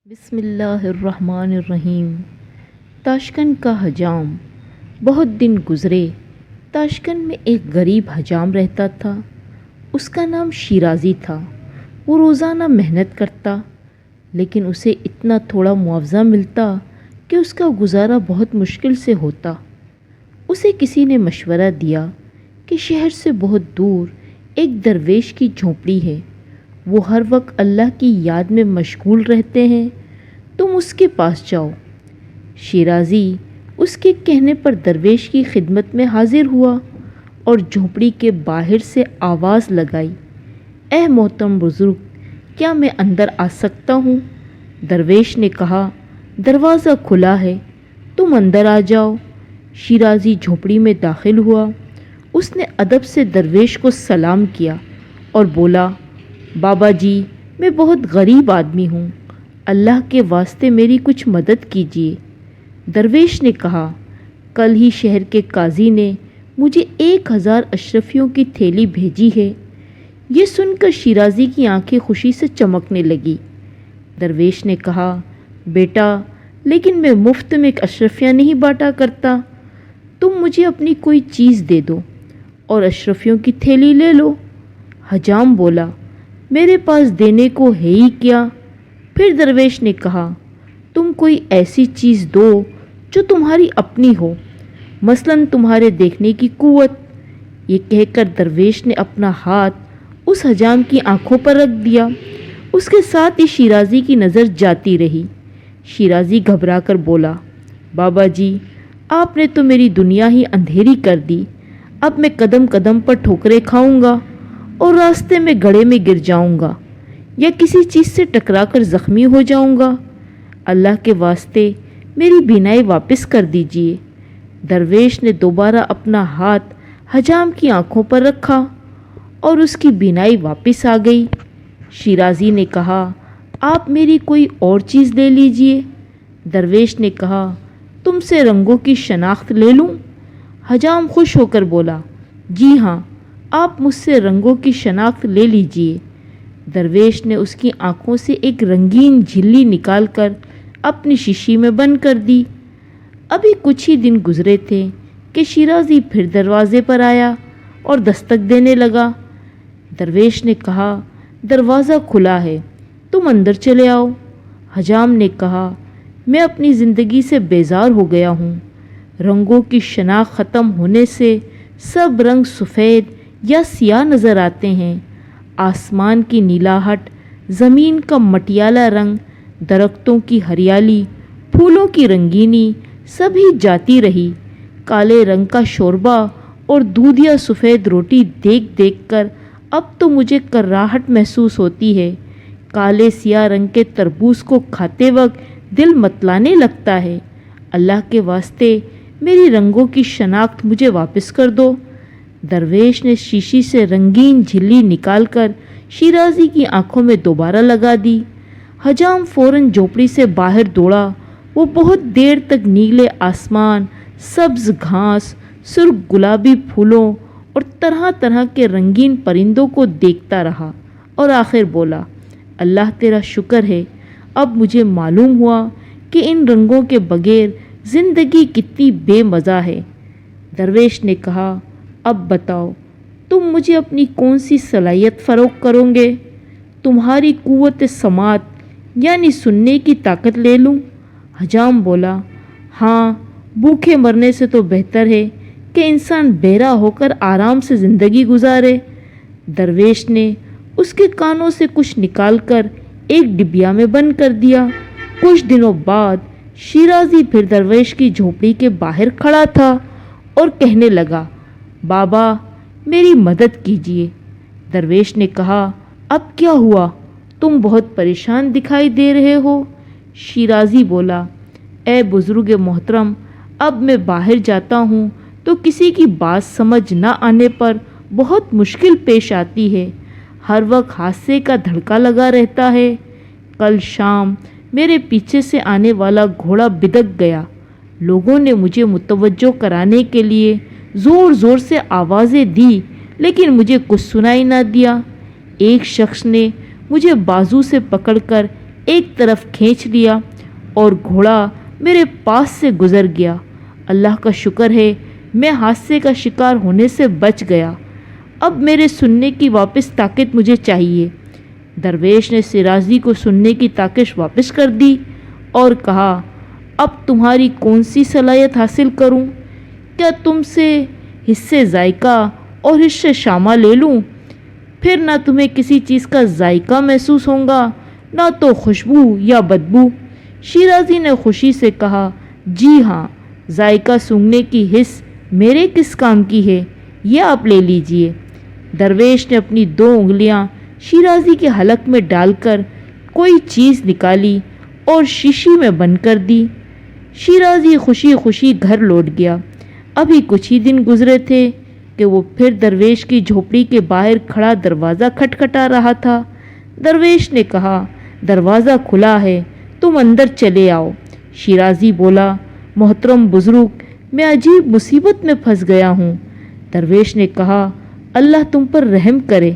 بسم اللہ الرحمن الرحیم۔ تاشقند کا حجام۔ بہت دن گزرے۔ تاشقند میں ایک غریب حجام رہتا تھا۔ اس کا نام شیرازی تھا۔ وہ روزانہ محنت کرتا، لیکن اسے اتنا تھوڑا معاوضہ ملتا کہ اس کا گزارا بہت مشکل سے ہوتا۔ اسے کسی نے مشورہ دیا کہ شہر سے بہت دور ایک درویش کی جھونپڑی ہے، وہ ہر وقت اللہ کی یاد میں مشغول رہتے ہیں، تم اس کے پاس جاؤ۔ شیرازی اس کے کہنے پر درویش کی خدمت میں حاضر ہوا اور جھونپڑی کے باہر سے آواز لگائی، اے محترم بزرگ، کیا میں اندر آ سکتا ہوں؟ درویش نے کہا، دروازہ کھلا ہے، تم اندر آ جاؤ۔ شیرازی جھونپڑی میں داخل ہوا۔ اس نے ادب سے درویش کو سلام کیا اور بولا، بابا جی، میں بہت غریب آدمی ہوں، اللہ کے واسطے میری کچھ مدد کیجیے۔ درویش نے کہا، کل ہی شہر کے قاضی نے مجھے 1000 اشرفیوں کی تھیلی بھیجی ہے۔ یہ سن کر شیرازی کی آنکھیں خوشی سے چمکنے لگی۔ درویش نے کہا، بیٹا، لیکن میں مفت میں اشرفیاں نہیں بانٹا کرتا، تم مجھے اپنی کوئی چیز دے دو اور اشرفیوں کی تھیلی لے لو۔ حجام بولا، میرے پاس دینے کو ہے ہی کیا؟ پھر درویش نے کہا، تم کوئی ایسی چیز دو جو تمہاری اپنی ہو، مثلاً تمہارے دیکھنے کی قوت۔ یہ کہہ کر درویش نے اپنا ہاتھ اس حجام کی آنکھوں پر رکھ دیا۔ اس کے ساتھ ہی شیرازی کی نظر جاتی رہی۔ شیرازی گھبرا کر بولا، بابا جی، آپ نے تو میری دنیا ہی اندھیری کر دی، اب میں قدم قدم پر ٹھوکریں کھاؤں گا اور راستے میں گڑھے میں گر جاؤں گا یا کسی چیز سے ٹکرا کر زخمی ہو جاؤں گا، اللہ کے واسطے میری بینائی واپس کر دیجیے۔ درویش نے دوبارہ اپنا ہاتھ حجام کی آنکھوں پر رکھا اور اس کی بینائی واپس آ گئی۔ شیرازی نے کہا، آپ میری کوئی اور چیز لے لیجیے۔ درویش نے کہا، تم سے رنگوں کی شناخت لے لوں؟ حجام خوش ہو کر بولا، جی ہاں، آپ مجھ سے رنگوں کی شناخت لے لیجیے۔ درویش نے اس کی آنکھوں سے ایک رنگین جھلی نکال کر اپنی شیشی میں بند کر دی۔ ابھی کچھ ہی دن گزرے تھے کہ شیرازی پھر دروازے پر آیا اور دستک دینے لگا۔ درویش نے کہا، دروازہ کھلا ہے، تم اندر چلے آؤ۔ حجام نے کہا، میں اپنی زندگی سے بیزار ہو گیا ہوں، رنگوں کی شناخت ختم ہونے سے سب رنگ سفید یا سیاہ نظر آتے ہیں، آسمان کی نیلاہٹ، زمین کا مٹیالہ رنگ، درختوں کی ہریالی، پھولوں کی رنگینی سب ہی جاتی رہی۔ کالے رنگ کا شوربہ اور دودھ یا سفید روٹی دیکھ دیکھ کر اب تو مجھے کراہٹ محسوس ہوتی ہے۔ کالے سیاہ رنگ کے تربوز کو کھاتے وقت دل متلانے لگتا ہے۔ اللہ کے واسطے میری رنگوں کی شناخت مجھے واپس کر دو۔ درویش نے شیشی سے رنگین جھلی نکال کر شیرازی کی آنکھوں میں دوبارہ لگا دی۔ حجام فوراً جھونپڑی سے باہر دوڑا۔ وہ بہت دیر تک نیلے آسمان، سبز گھاس، سرخ گلابی پھولوں اور طرح طرح کے رنگین پرندوں کو دیکھتا رہا اور آخر بولا، اللہ تیرا شکر ہے، اب مجھے معلوم ہوا کہ ان رنگوں کے بغیر زندگی کتنی بے مزہ ہے۔ درویش نے کہا، اب بتاؤ، تم مجھے اپنی کون سی صلاحیت فروخت کرو گے؟ تمہاری قوت سماعت یعنی سننے کی طاقت لے لوں؟ حجام بولا، ہاں، بھوکے مرنے سے تو بہتر ہے کہ انسان بہرا ہو کر آرام سے زندگی گزارے۔ درویش نے اس کے کانوں سے کچھ نکال کر ایک ڈبیا میں بند کر دیا۔ کچھ دنوں بعد شیرازی پھر درویش کی جھونپڑی کے باہر کھڑا تھا اور کہنے لگا، بابا، میری مدد کیجیے۔ درویش نے کہا، اب کیا ہوا؟ تم بہت پریشان دکھائی دے رہے ہو۔ شیرازی بولا، اے بزرگ محترم، اب میں باہر جاتا ہوں تو کسی کی بات سمجھ نہ آنے پر بہت مشکل پیش آتی ہے، ہر وقت حادثے کا دھڑکا لگا رہتا ہے۔ کل شام میرے پیچھے سے آنے والا گھوڑا بدک گیا، لوگوں نے مجھے متوجہ کرانے کے لیے زور زور سے آوازیں دی، لیکن مجھے کچھ سنائی نہ دیا۔ ایک شخص نے مجھے بازو سے پکڑ کر ایک طرف کھینچ لیا اور گھوڑا میرے پاس سے گزر گیا۔ اللہ کا شکر ہے میں حادثے کا شکار ہونے سے بچ گیا۔ اب میرے سننے کی واپس طاقت مجھے چاہیے۔ درویش نے شیرازی کو سننے کی طاقت واپس کر دی اور کہا، اب تمہاری کون سی صلاحیت حاصل کروں؟ کیا تم سے حصے ذائقہ اور حصے شامہ لے لوں؟ پھر نہ تمہیں کسی چیز کا ذائقہ محسوس ہوگا نہ تو خوشبو یا بدبو۔ شیرازی نے خوشی سے کہا، جی ہاں، ذائقہ سونگھنے کی حس میرے کس کام کی ہے، یہ آپ لے لیجئے۔ درویش نے اپنی 2 انگلیاں شیرازی کے حلق میں ڈال کر کوئی چیز نکالی اور شیشی میں بند کر دی۔ شیرازی خوشی خوشی گھر لوٹ گیا۔ ابھی کچھ ہی دن گزرے تھے کہ وہ پھر درویش کی جھوپڑی کے باہر کھڑا دروازہ کھٹکھٹا رہا تھا۔ درویش نے کہا، دروازہ کھلا ہے، تم اندر چلے آؤ۔ شیرازی بولا، محترم بزرگ، میں عجیب مصیبت میں پھنس گیا ہوں۔ درویش نے کہا، اللہ تم پر رحم کرے۔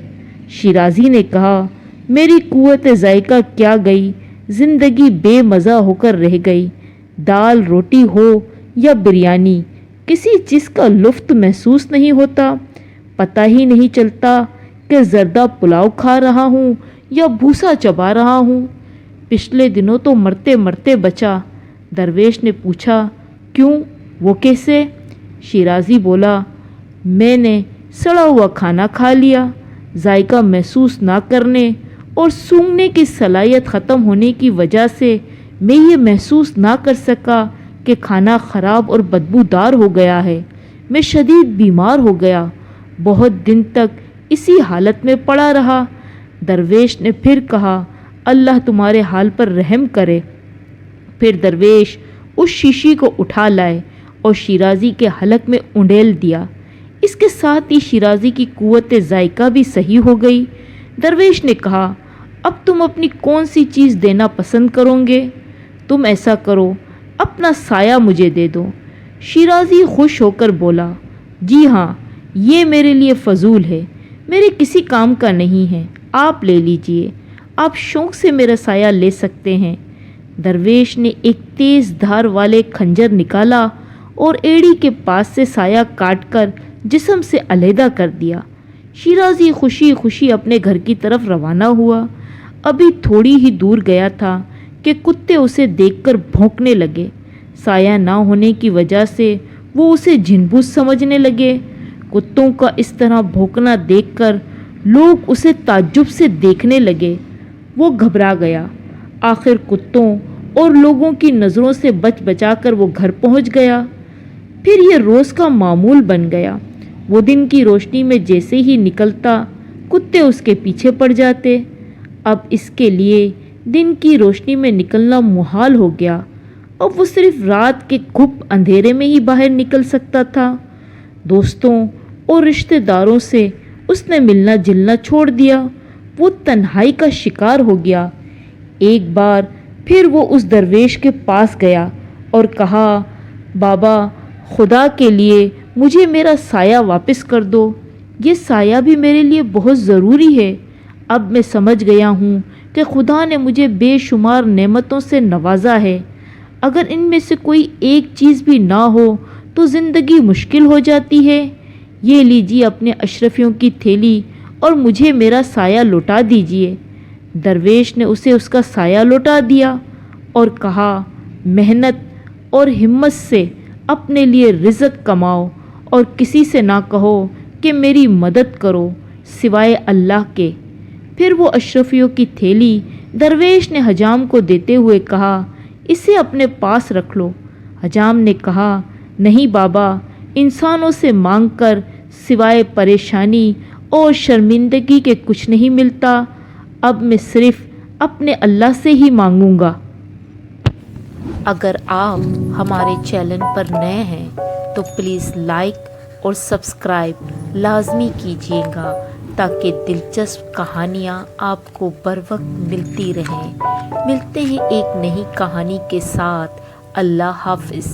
شیرازی نے کہا، میری قوت ذائقہ کیا گئی، زندگی بے مزہ ہو کر رہ گئی۔ دال روٹی ہو یا بریانی، کسی چیز کا لطف محسوس نہیں ہوتا۔ پتہ ہی نہیں چلتا کہ زردہ پلاؤ کھا رہا ہوں یا بھوسا چبا رہا ہوں۔ پچھلے دنوں تو مرتے مرتے بچا۔ درویش نے پوچھا، کیوں، وہ کیسے؟ شیرازی بولا، میں نے سڑا ہوا کھانا کھا لیا۔ ذائقہ محسوس نہ کرنے اور سونگھنے کی صلاحیت ختم ہونے کی وجہ سے میں یہ محسوس نہ کر سکا کہ کھانا خراب اور بدبودار ہو گیا ہے۔ میں شدید بیمار ہو گیا، بہت دن تک اسی حالت میں پڑا رہا۔ درویش نے پھر کہا، اللہ تمہارے حال پر رحم کرے۔ پھر درویش اس شیشی کو اٹھا لائے اور شیرازی کے حلق میں انڈیل دیا۔ اس کے ساتھ ہی شیرازی کی قوت ذائقہ بھی صحیح ہو گئی۔ درویش نے کہا، اب تم اپنی کون سی چیز دینا پسند کرو گے؟ تم ایسا کرو، اپنا سایہ مجھے دے دو۔ شیرازی خوش ہو کر بولا، جی ہاں، یہ میرے لیے فضول ہے، میرے کسی کام کا نہیں ہے، آپ لے لیجئے، آپ شوق سے میرا سایہ لے سکتے ہیں۔ درویش نے ایک تیز دھار والے خنجر نکالا اور ایڑی کے پاس سے سایہ کاٹ کر جسم سے علیحدہ کر دیا۔ شیرازی خوشی خوشی اپنے گھر کی طرف روانہ ہوا۔ ابھی تھوڑی ہی دور گیا تھا کہ کتے اسے دیکھ کر بھونکنے لگے۔ سایہ نہ ہونے کی وجہ سے وہ اسے جھنبوس سمجھنے لگے۔ کتوں کا اس طرح بھونکنا دیکھ کر لوگ اسے تعجب سے دیکھنے لگے۔ وہ گھبرا گیا۔ آخر کتوں اور لوگوں کی نظروں سے بچ بچا کر وہ گھر پہنچ گیا۔ پھر یہ روز کا معمول بن گیا۔ وہ دن کی روشنی میں جیسے ہی نکلتا، کتے اس کے پیچھے پڑ جاتے۔ اب اس کے لیے دن کی روشنی میں نکلنا محال ہو گیا۔ اب وہ صرف رات کے گھپ اندھیرے میں ہی باہر نکل سکتا تھا۔ دوستوں اور رشتہ داروں سے اس نے ملنا جلنا چھوڑ دیا۔ وہ تنہائی کا شکار ہو گیا۔ ایک بار پھر وہ اس درویش کے پاس گیا اور کہا، بابا، خدا کے لیے مجھے میرا سایہ واپس کر دو۔ یہ سایہ بھی میرے لیے بہت ضروری ہے۔ اب میں سمجھ گیا ہوں کہ خدا نے مجھے بے شمار نعمتوں سے نوازا ہے۔ اگر ان میں سے کوئی ایک چیز بھی نہ ہو تو زندگی مشکل ہو جاتی ہے۔ یہ لیجیے اپنے اشرفیوں کی تھیلی اور مجھے میرا سایہ لوٹا دیجیے۔ درویش نے اسے اس کا سایہ لوٹا دیا اور کہا، محنت اور ہمت سے اپنے لیے رزق کماؤ اور کسی سے نہ کہو کہ میری مدد کرو سوائے اللہ کے۔ پھر وہ اشرفیوں کی تھیلی درویش نے حجام کو دیتے ہوئے کہا، اسے اپنے پاس رکھ لو۔ حجام نے کہا، نہیں بابا، انسانوں سے مانگ کر سوائے پریشانی اور شرمندگی کے کچھ نہیں ملتا۔ اب میں صرف اپنے اللہ سے ہی مانگوں گا۔ اگر آپ ہمارے چینل پر نئے ہیں تو پلیز لائک اور سبسکرائب لازمی کیجیے گا تاکہ دلچسپ کہانیاں آپ کو بر وقت ملتی رہیں۔ ملتے ہیں ایک نئی کہانی کے ساتھ۔ اللہ حافظ۔